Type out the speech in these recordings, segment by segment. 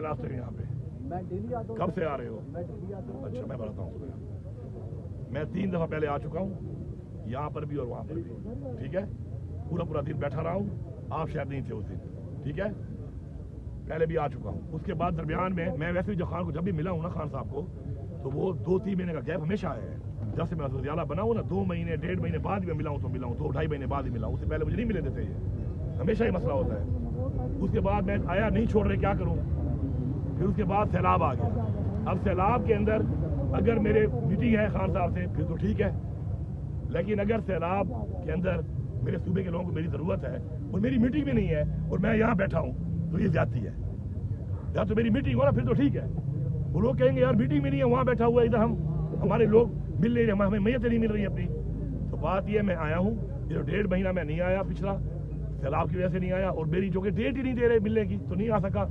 रاستے में यहाँ पे? मैं डेली आता हूँ। कब से आ रहे हो? मैं डेली आता हूँ। अच्छा, मैं बताता हूँ। मैं 3 दफ़ा पहले आ चुका हूँ, यहाँ पर भी और वहाँ पर भी, ठीक है। पूरा दिन बैठा रहा हूँ, आप शायद नहीं थे उस दिन, ठीक है। पहले भी आ चुका हूँ। उसके बाद दरमियान में मैं वैसे भी जो खान को जब भी मिला हूँ ना, खान साहब को, तो वो 2-3 महीने का गैप हमेशा आया है। जब से मैं वज़ीर-ए-आला बना हूँ ना, 2 महीने 1.5 महीने बाद भी मिला हूँ तो मिला हूँ, 2-2.5 महीने बाद ही मिला हूँ। उससे पहले मुझे नहीं मिले देते, ये हमेशा ही मसला होता है। उसके बाद मैं आया, नहीं छोड़ रहे, क्या करूँ। फिर उसके बाद सैलाब आ गया। अब सैलाब के अंदर अगर मेरे मीटिंग है खान साहब से फिर तो ठीक है, लेकिन अगर सैलाब के अंदर मेरे सूबे के लोगों को मेरी ज़रूरत है और मेरी मीटिंग भी नहीं है और मैं यहाँ बैठा हूँ, तो ये ज्यादती है। या तो मेरी मीटिंग हो ना, फिर तो ठीक है। वो लोग कहेंगे यार मीटिंग भी नहीं है, वहाँ बैठा हुआ है, इधर हमारे लोग मिल नहीं रहे, हमें मैयत नहीं मिल रही अपनी। तो बात ये, मैं आया हूँ, ये 1.5 महीना मैं नहीं आया, पिछला सैलाब की वजह से नहीं आया, और मेरी जो कि डेट ही नहीं दे रहे मिलने की, तो नहीं आ सका।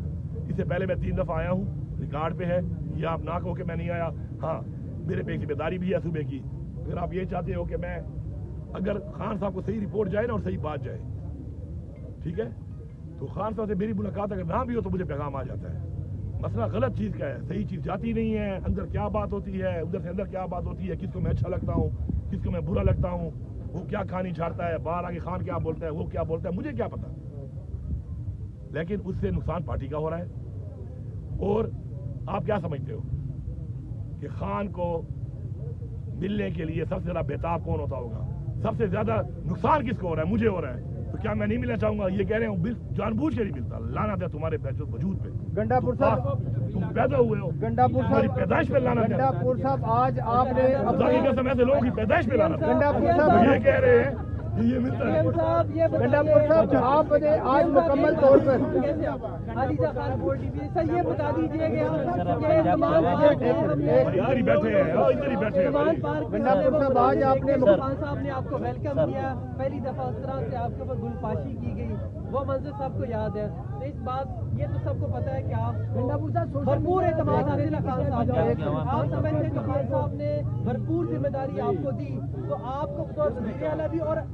इससे पहले मैं 3 दफ़ा आया हूँ, रिकॉर्ड पे है, ये आप ना कहो कि मैं नहीं आया। हाँ, मेरे पे एक जिम्मेदारी भी है सूबे की। अगर आप ये चाहते हो कि मैं, अगर खान साहब को सही रिपोर्ट जाए ना और सही बात जाए, ठीक है, तो खान साहब से मेरी मुलाकात अगर ना भी हो तो मुझे पैगाम आ जाता है। मसला गलत चीज़ का है, सही चीज़ जाती नहीं है, अंदर क्या बात होती है, उधर से अंदर क्या बात होती है, किसको मैं अच्छा लगता हूँ, किसको मैं बुरा लगता हूँ, वो क्या कहानी झाड़ता है, बाहर आके खान क्या बोलता है, वो क्या बोलता है, मुझे क्या पता। लेकिन उससे नुकसान पार्टी का हो रहा है। और आप क्या समझते हो कि खान को मिलने के लिए सबसे ज़्यादा बेताब कौन होता होगा? सबसे ज़्यादा नुकसान किसको हो रहा है? मुझे हो रहा है। तो क्या मैं नहीं मिलना चाहूंगा? ये कह रहे हो जानबूझ के नहीं मिलता, लानत है तुम्हारे वजूद पे। गंडापुर साहब, तुम पैदा हुए हो, गंडापुर तुम्हारी साहब, पैदाइश पे लानत है। गंडापुर साहब, आज आपने कसम ऐसे लोगों की पैदाइश पे लानत है। गंडापुर साहब, ये कह रहे हैं कि ये मिलता है। गंडापुर साहब, आपने आज मुकम्मल तौर पर आदिजा खान बोल दीजिए सर, ये बता दीजिए कि इधर ही बैठे हैं, इधर ही बैठे हैं। गंडापुर साहब, आज आपने खान साहब ने आपको वेलकम किया, पहली दफा उस तरह से आपके ऊपर गुलपाशी की गई, वो मंजर सबको याद है। तो इस बात ये तो सबको पता है कि आप भरपूर एतमाद हासिल खान साहब ने, आप समझते हैं कि खान साहब ने भरपूर जिम्मेदारी आपको दी, तो आपको वज़ीर-ए-आला भी और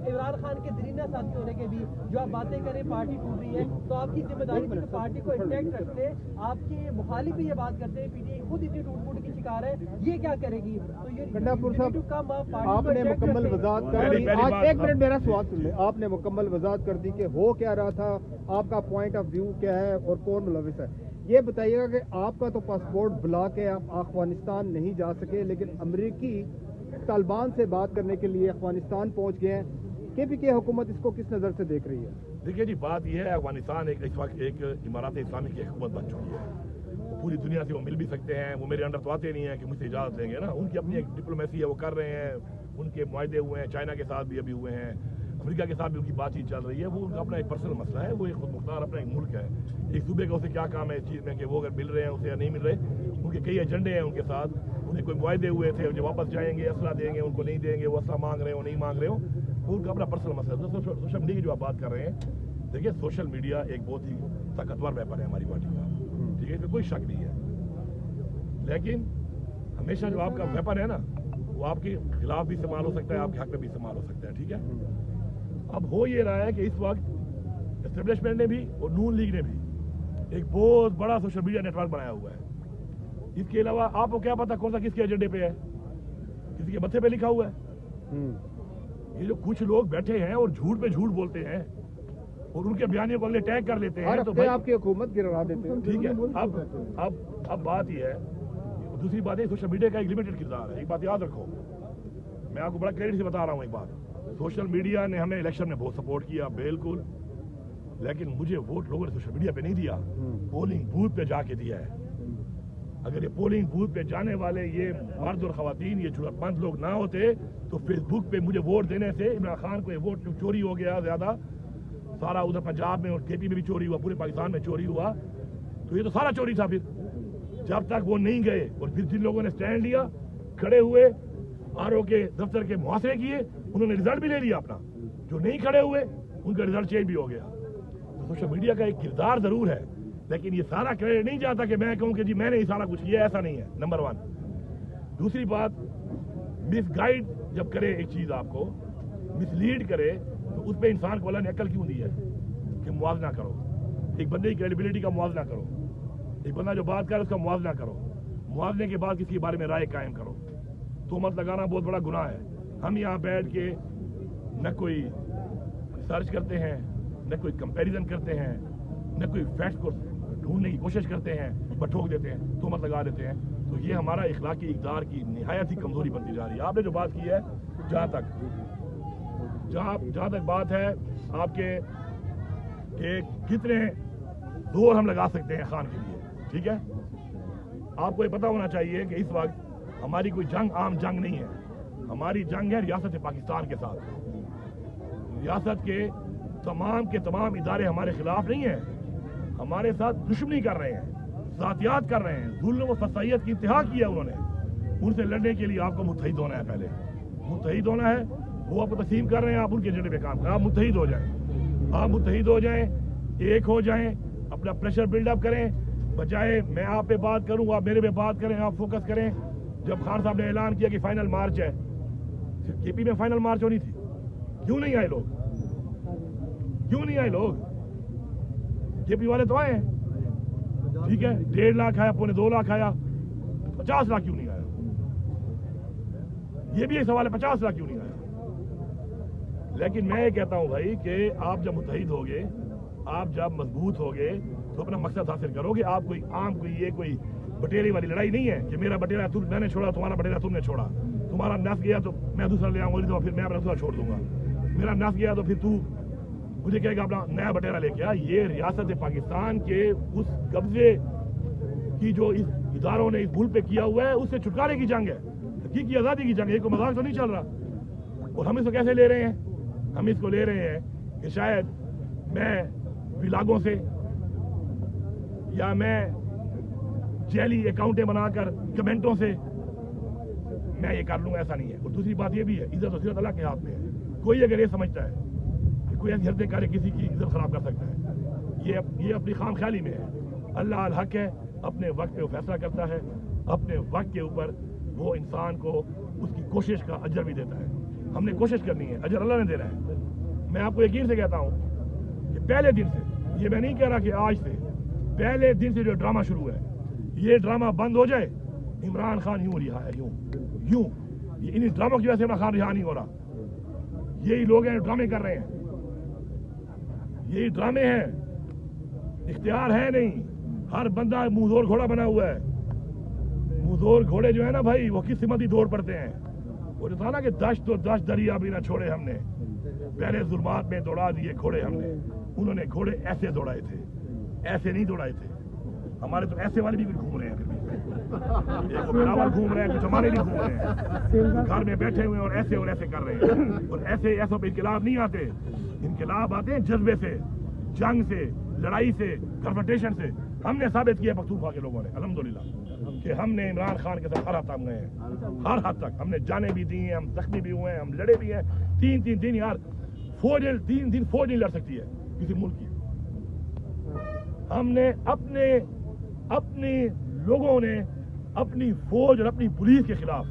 इमरान खान के दरीना साथी होने के भी जो आप बातें करें पार्टी टूट रही है, तो आपकी जिम्मेदारी थी कि पार्टी को इंटैक्ट रखते। आपके मुखालिफ भी ये बात करते हैं, पीटीआई खुद इतनी टूट फूट की शिकार है, ये क्या करेगी? तो ये गंडापुर साहब, आपने मुकम्मल वजाहत कर दी। आज एक मिनट मेरा सवाल सुन ले। आपने मुकम्मल वजाहत कर दी कि हो क्या रहा था, आपका पॉइंट ऑफ व्यू क्या है और कौन मुलविस है। ये बताइएगा कि आपका तो पासपोर्ट बुला के आप अफगानिस्तान नहीं जा सके, लेकिन अमरीकी तालिबान से बात करने के लिए अफगानिस्तान पहुंच गए हैं। KPK हुकूमत इसको किस नज़र से देख रही है? देखिए जी, बात यह है, अफगानिस्तान इस वक्त एक इमारत इस्लामी की हुकूमत बन चुकी है। पूरी दुनिया से वो मिल भी सकते हैं, वो मेरे अंडर तो आते नहीं है कि मुझसे इजाज़त लेंगे ना। उनकी अपनी एक डिप्लोमेसी है, वो कर रहे हैं, उनके मुआहदे हुए हैं, चाइना के साथ भी अभी हुए हैं, अमेरिका के साथ भी उनकी बातचीत चल रही है। वो उनका अपना एक पर्सनल मसला है, वो एक खुद मुख्तार अपना एक मुल्क है। एक सूबे का उसे क्या काम है इस चीज़ में कि वो अगर मिल रहे हैं उसे या नहीं मिल रहे, उनके कई एजेंडे हैं उनके साथ। उन्हें कोई मुआहदे हुए थे, जो वापस जाएंगे, असला देंगे, उनको नहीं देंगे, वो असला मांग रहे हो नहीं मांग रहे हो, वो उनका अपना पर्सनल मसला है। सोशल मीडिया की जो आप बात कर रहे हैं, देखिए सोशल मीडिया एक बहुत ही ताकतवर वेपन है हमारी पार्टी का, ठीक है, इसमें कोई शक नहीं है। लेकिन हमेशा जो आपका वेपन है ना, वो आपके खिलाफ भी इस्तेमाल हो सकता है, आपके हक में भी इस्तेमाल हो सकता है, ठीक है। अब हो ये रहा है कि इस वक्त एस्टेब्लिशमेंट ने भी और नून लीग ने भी एक बहुत बड़ा सोशल मीडिया नेटवर्क बनाया हुआ है। इसके अलावा आपको क्या पता कौन सा किसके एजेंडे पे है, किसी के मत्थे पे लिखा हुआ है। ये जो कुछ लोग बैठे हैं और झूठ पे झूठ बोलते हैं और उनके बयानियों को अगले टैग कर लेते हैं, तो भाई आपकी हुकूमत गिरा देते हैं। ठीक है। अब बात यह है, दूसरी बात है, सोशल मीडिया का एक लिमिटेड किरदार है। एक बात याद रखो, मैं आपको बड़ा क्रेडिट से बता रहा हूँ एक बात, सोशल मीडिया ने हमें इलेक्शन में बहुत सपोर्ट किया, बिल्कुल, लेकिन मुझे वोट लोगों ने सोशल मीडिया पे नहीं दिया, पोलिंग बूथ पे जाके दिया है। अगर ये पोलिंग बूथ पे जाने वाले ये मर्द और खवातीन, ये जरूरतमंद लोग ना होते, तो फेसबुक पे मुझे वोट देने से इमरान खान को ये वोट चोरी हो गया ज्यादा, सारा उधर पंजाब में और KP में भी चोरी हुआ, पूरे पाकिस्तान में चोरी हुआ, तो ये तो सारा चोरी था। फिर जब तक वो नहीं गए और फिर जिन लोगों ने स्टैंड लिया, खड़े हुए, RO के दफ्तर के मुहासरे किए, उन्होंने रिजल्ट भी ले लिया अपना, जो नहीं खड़े हुए उनका रिजल्ट चेंज भी हो गया। तो सोशल मीडिया का एक किरदार जरूर है, लेकिन ये सारा क्रेडिट नहीं जाता कि मैं कहूं कि जी मैंने ये सारा कुछ किया, ऐसा नहीं है, नंबर 1। दूसरी बात, मिसगाइड जब करे एक चीज, आपको मिसलीड करे, तो उस पर इंसान को अल्लाह ने अक्ल क्यों दी है कि मुआवजा करो, एक बंदे की क्रेडिबिलिटी का मुआवजा करो, एक बंदा जो बात करे उसका मुआवजा करो, मुआवजे के बाद किसी के बारे में राय कायम करो। तोहमत लगाना बहुत बड़ा गुनाह है। हम यहाँ बैठ के न कोई सर्च करते हैं, न कोई कंपैरिजन करते हैं, न कोई फैक्ट को ढूंढने की कोशिश करते हैं, बस ठोक देते हैं, तोहमत लगा देते हैं। तो ये हमारा इखलाकी इक़्तिदार की निहायत ही कमजोरी बनती जा रही है। आपने जो बात की है, जहाँ तक बात है आपके कि कितने जोर हम लगा सकते हैं खान के लिए, ठीक है, आपको ये पता होना चाहिए कि इस वक्त हमारी कोई जंग आम जंग नहीं है। हमारी जंग है रियासत पाकिस्तान के साथ। रियासत के तमाम इदारे हमारे खिलाफ नहीं है, हमारे साथ दुश्मनी कर रहे हैं, ज़ातियात कर रहे हैं, जुल्म और फसाइयत की इंतहा की है उन्होंने। उनसे लड़ने के लिए आपको मुत्तहिद होना है। पहले मुत्तहिद होना है। वो आपको तस्लीम कर रहे हैं, आप उनके एजेंडे पे काम करें। आप मुत्तहिद हो जाएं, आप मुत्तहिद हो जाएं, एक हो जाएं, अपना प्रेशर बिल्डअप करें। बजाय मैं आप पे बात करूं, आप मेरे पे बात करें, आप फोकस करें। जब खान साहब ने ऐलान किया कि फाइनल मार्च है, केपी में फाइनल मार्च होनी थी, क्यों नहीं आए लोग? क्यों नहीं आए लोग? केपी वाले तो आए हैं, ठीक है, 1.5 लाख आया, 2.25 लाख आया, 50 लाख क्यों नहीं आया? ये भी एक सवाल है, 50 लाख क्यों नहीं आया? लेकिन मैं ये कहता हूं भाई कि आप जब मुत्तहिद होगे, आप जब मजबूत होगे तो अपना मकसद हासिल करोगे। आप कोई बटेरे वाली लड़ाई नहीं है कि मेरा बटेरा मैंने छोड़ा, तुम्हारा बटेरा तुमने छोड़ा। तुम्हारा नस गया तो मैं दूसरा ले आऊंगा, तो फिर मैं अपना दूसरा छोड़ दूंगा। मेरा नस गया तो फिर तू मुझे कहेगा अपना नया बटेरा लेके आ। ये रियासत पाकिस्तान के उस कब्जे की जो इस इदारों ने इस मुल्क पे किया हुआ है, उससे छुटकारे की जंग है, हकीकी आज़ादी की जंग है। कोई मजाक तो नहीं चल रहा। और हम इसको कैसे ले रहे हैं? हम इसको ले रहे हैं कि शायद मैं विलागों से या मैं जैली अकाउंटें बनाकर कमेंटों से मैं ये कर लूंगा, ऐसा नहीं है। और दूसरी बात ये भी है, इज्जत और सिरत अल्लाह के हाथ में है। कोई अगर ये समझता है कि कोई ऐसी हरकतें करे किसी की इज्जत खराब कर सकता है, ये अपनी खाम ख्याली में है। अल्लाह अल हक है, अपने वक्त पे वो फैसला करता है। अपने वक्त के ऊपर वो इंसान को उसकी कोशिश का अजर भी देता है। हमने कोशिश करनी है, अजर अल्लाह ने देना है। मैं आपको यकीन से कहता हूँ कि पहले दिन से, ये मैं नहीं कह रहा कि आज से, पहले दिन से जो ड्रामा शुरू है, ये ड्रामा बंद हो जाए। इमरान खान यूं रिहा है, यूं इन्हीं ड्रामों की वजह से इमरान खान रिहा नहीं हो रहा। यही लोग हैं ड्रामे कर रहे हैं, यही ड्रामे हैं, इख्तियार है नहीं। हर बंदा मुंहजोर घोड़ा बना हुआ है। मुंहजोर घोड़े जो है ना भाई, वो किस सिमत ही दौड़ पड़ते हैं। वो जो था ना कि 10 दरिया भी ना छोड़े हमने, पहले जुल्मात में दौड़ा दिए घोड़े हमने। उन्होंने घोड़े ऐसे दौड़ाए थे, ऐसे नहीं दौड़ाए थे। हमारे तो ऐसे वाले भी घूम रहे हैं, फिर भी एक बिलावल घूम रहे हैं, कुछ हमारे भी घूम रहे हैं, घर में बैठे हुए और ऐसे कर रहे हैं। और ऐसों पे इनकलाब नहीं आते, इनकलाब आते हैं जज्बे से, जंग से, लड़ाई से, कन्फ्रंटेशन से। हमने साबित किया पख्तूनख्वा के लोगों ने अल्हम्दुलिल्लाह कि हमने इमरान खान के साथ हर हद तक गए हैं, हर हद तक हमने जाने भी दी हैं, हम जख्मी भी हुए हैं, हम लड़े भी हैं। 3 दिन यार, 3 दिन फौज नहीं लड़ सकती है किसी मुल्क की। हमने अपने लोगों ने अपनी फौज और अपनी पुलिस के खिलाफ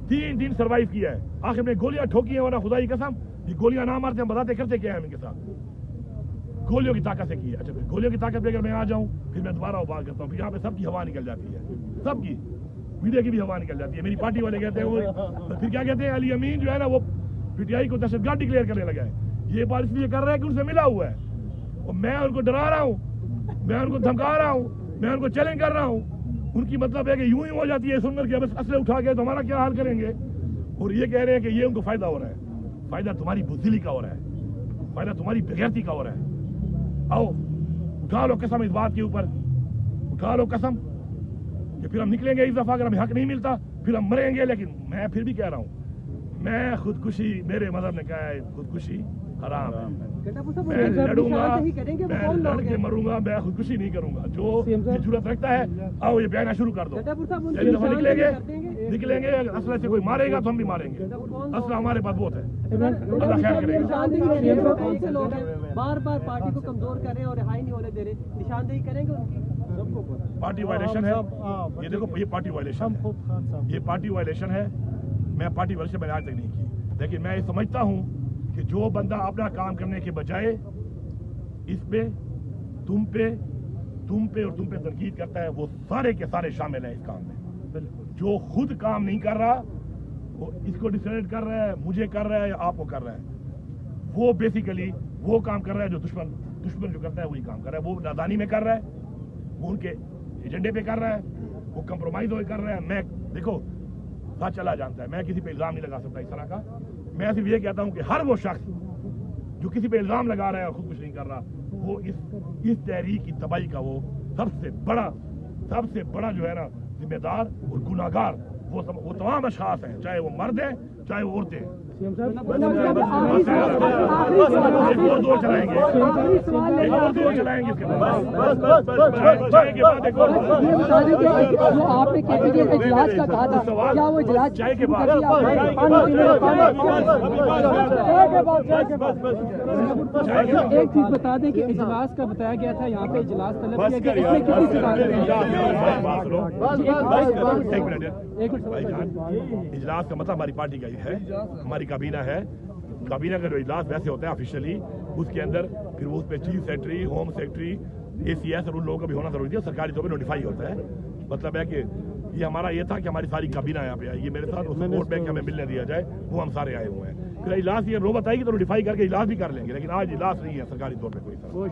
3 दिन सरवाइव किया है। आखिर में गोलियां ठोकी हैं, वरना खुदा की कसम ये गोलियां ना मारते हम बताते करते क्या है इनके साथ। गोलियों की ताकत से की है। अच्छा, फिर गोलियों की ताकत पे अगर मैं आ जाऊं, फिर मैं दोबारा बात करता हूँ, फिर यहाँ पे सबकी हवा निकल जाती है, सबकी मीडिया की भी हवा निकल जाती है। मेरी पार्टी वाले कहते हैं वो फिर क्या कहते हैं, अली अमीन जो है ना वो पीटीआई को दहशतगर्द डिक्लेयर करने लगा है। ये बात इसलिए कर रहा है कि उनसे मिला हुआ है और मैं उनको डरा रहा हूँ, मैं उनको धमका रहा हूँ, मैं उनको चैलेंज कर रहा हूँ। उनकी मतलब है कि यूं ही हो जाती है सुनकर के बस असले उठा के तो हमारा क्या हाल करेंगे। और ये कह रहे हैं कि ये उनको फायदा हो रहा है। फायदा तुम्हारी बुज़दिली का हो रहा है, फायदा तुम्हारी बेगैरती का हो रहा है। आओ उठा लो कसम इस बात के ऊपर, उठा लो कसम कि फिर हम निकलेंगे इस दफा। अगर हमें हक नहीं मिलता फिर हम मरेंगे। लेकिन मैं फिर भी कह रहा हूँ, मैं खुदकुशी, मेरे मजहब ने कहा है खुदकुशी हराम है। मैं लड़ूंगा, मैं लड़ के मरूंगा, मैं खुदकुशी नहीं करूंगा। जो जरूरत रखता है आओ ये बयाना शुरू कर दो। पहली दफा निकलेंगे असला से कोई मारेगा तो हम भी मारेंगे। असला हमारे पास बहुत है, अल्लाह खैर करेगा। बार बार पार्टी को कमजोर कर रहे हैं और रिहाई नहीं होने दे रहे, निशानदेही करेंगे उनकी। पार्टी वायलेशन है ये, देखो ये पार्टी वायलेशन है, ये पार्टी वायलेशन है। मैं पार्टी वायलेशन मैंने आज तक नहीं की, लेकिन मैं ये समझता हूँ कि जो बंदा अपना काम करने के बजाय इस पे, तुम पे, تم پہ اور تم پہ تنقید کرتا ہے وہ سارے کے سارے شامل ہیں اس کام میں. جو خود کام نہیں کر رہا وہ اس کو ڈسکریڈٹ کر رہا ہے, مجھے کر رہا ہے یا آپ کو کر رہا ہے. وہ بیسیکلی وہ کام کر رہا ہے جو دشمن جو کرتا ہے وہی کام کر رہا ہے. وہ نادانی میں کر رہا ہے, وہ ان کے ایجنڈے پہ کر رہا ہے, وہ کمپرومائز ہو کر رہا ہے. میں دیکھو سچ چلا جانتا ہے, میں کسی پہ الزام نہیں لگا سکتا اس طرح کا. میں صرف یہ کہتا ہوں کہ ہر وہ شخص جو کسی پہ الزام لگا رہا ہے اور خود کچھ نہیں کر رہا, وہ اس تحریک کی تباہی کا وہ سب سے بڑا جو ہے نا ذمہ دار اور گناہگار وہ تمام اشخاص ہیں, چاہے وہ مرد ہیں چاہے وہ عورتیں ہیں. اور دور چلائیں گے اس کے بعد چائے کے بعد ایک اور آپ نے اجلاس کا کہا تھا کیا وہ اجلاس چائے کے بعد ایک چیز بتا دیں کہ اجلاس کا بتایا گیا تھا یہاں پہ اجلاس طلب کیا گیا, اس میں اجلاس کا مطلب ہماری پارٹی کا ہی ہے, ہماری کابینہ ہے. کابینہ کا جو اجلاس ویسے ہوتا ہے آفیشلی, اس کے اندر پھر اس پہ chief secretary, home secretary, ACS اور ان لوگوں کا بھی ہونا ضروری ہے. سرکاری طور پہ نوٹیفائی ہوتا ہے. مطلب ہے کہ یہ ہمارا یہ تھا کہ ہماری ساری کابینہ یہاں پہ آئی, یہ میرے ساتھ ووٹ بینک ہمیں ملنے دیا جائے, وہ ہم سارے آئے ہوئے ہیں. پھر اجلاس یہ نوبت آئے گی تو نوٹیفائی کر کے اجلاس بھی کر لیں گے, لیکن آج اجلاس نہیں ہے سرکاری طور پہ کوئی.